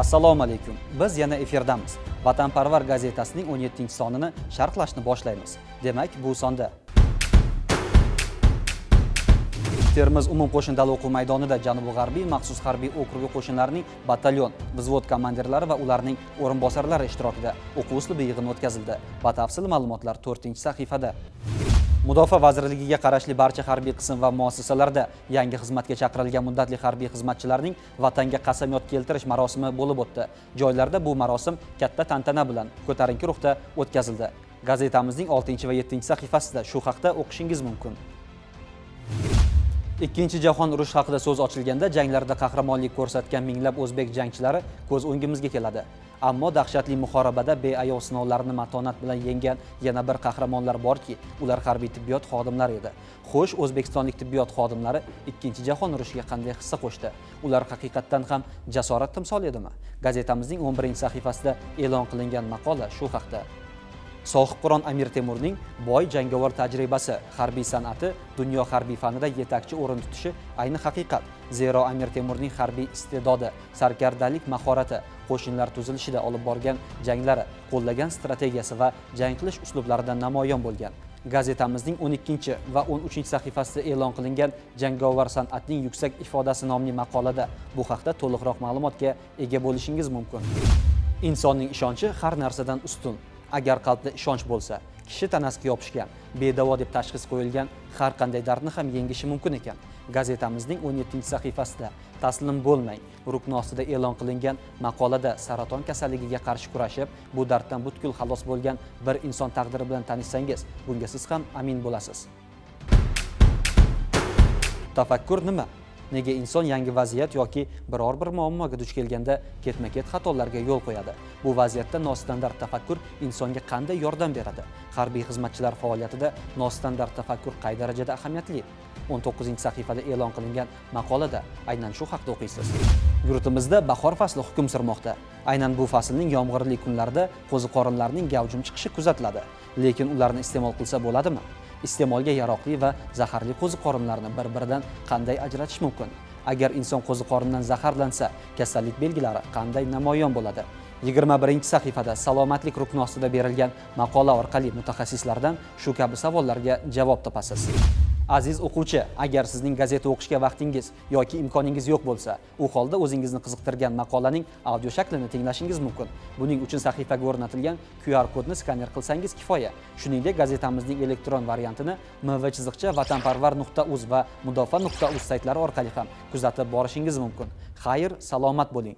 Assalomu alaykum. Biz yana efirdamiz. Vatanparvar gazetasining 17-sonini sharhlashni boshlaymiz. Demak, bu sonda Termiz umumqo'shin dala o'quv maydonida Janubi-g'arbiy maxsus harbiy okrugi qo'shinlarining batalyon, vzvod komandirlari va ularning o'rinbosarlari ishtirokida o'quv uslubi yig'ini o'tkazildi. Batafsil ma'lumotlar 4-sahifada. Mudofaa vazirligiga qarashli barcha harbiy qism va muassasalarda yangi xizmatga chaqirilgan muddatli harbiy xizmatchilarning vatanga qasamyod keltirish marosimi bo'lib o'tdi. Joylarda bu marosim katta tantana bilan ko'tarinki ruhda o'tkazildi. Gazetamizning 6 va 7 sahifasida shu haqda o'qishingiz mumkin. Ikkinchi jahon urushi haqida so'z ochilganda janglarda qahramonlik ko'rsatgan minglab o'zbek jangchilari ko'z o'ngimizga keladi. Ammo dahshatli muhorabada beayov sinovlarni matonat bilan yenggan yana bir qahramonlar borki, ular harbiy tibbiyot xodimlari edi. Xo'sh, o'zbekistonlik tibbiyot xodimlari Ikkinchi jahon urushiga qanday hissa qo'shdi? Ular haqiqatdan ham jasorat timsoli edimi? Gazetamizning 11-sahifasida e'lon qilingan maqola shu haqda. Sohibqiron Amir Temurning boy jangovar tajribasi, harbiy san'ati dunyo harbiy fanida yetakchi o'rin tutishi ayni haqiqat. Zero Amir Temurning harbiy iste'dodi, sarkardalik mahorati, qo'shinlar tuzilishida olib borgan janglari, qo'llagan strategiyasi va jang qilish uslublarida namoyon bo'lgan. Gazetamizning 12 va 13 sahifasida e'lon qilingan jangovar san'atning yuksak ifodasi nomli maqolada bu haqda to'liqroq ma'lumotga ega bo'lishingiz mumkin. Insonning ishonchi har narsadan ustun. Agar qalbda ishonch bo'lsa, kishi tanasiga yopishgan, bedavo deb tashxis qo'yilgan har qanday dardni ham yengishi mumkin ekan. Gazetamizning 17-sahifasida taslim bo'lmang rukni ostida e'lon qilingan maqolada saraton kasalligiga qarshi kurashib, bu darddan butkul xalos bo'lgan bir inson taqdiri bilan tanishsangiz, bunga siz ham amin bo'lasiz. Tafakkur nima? Nega inson yangi vaziyat yoki biror bir muammoga duch kelganda ketma-ket xatolarga yo'l qo'yadi? Bu vaziyatda nostandart tafakkur insonga qanday yordam beradi? Harbiy xizmatchilar faoliyatida nostandart tafakkur qay darajada ahamiyatli? 19-sahifada e'lon qilingan maqolada aynan shu haqda o'qiysiz. Yurtimizda bahor fasli hukm surmoqda. Aynan bu faslning yomg'irli kunlarida qo'ziqorinlarning gavjum chiqishi kuzatiladi. Lekin ularni iste'mol qilsa bo'ladimi? Iste'molga yaroqli va zaharli qo'ziqorinlarni bir-biridan qanday ajratish mumkin? Agar inson qo'ziqorindan zaharlansa, kasallik belgilari qanday namoyon bo'ladi? 21-sahifada salomatlik rukni ostida berilgan maqola orqali mutaxassislardan shu kabi savollarga javob topasiz. Aziz o'quvchi, agar sizning gazeta o'qishga vaqtingiz yoki imkoningiz yo'q bo'lsa, u holda o'zingizni qiziqtirgan maqolaning audio shaklini tinglashingiz mumkin. Buning uchun sahifaga o'rnatilgan QR kodni skaner qilsangiz kifoya. Shuningdek, gazetamizning elektron variantini mv-vatanparvar.uz va mudofaa.uz saytlari orqali ham kuzatib borishingiz mumkin. Xayr, salomat bo'ling.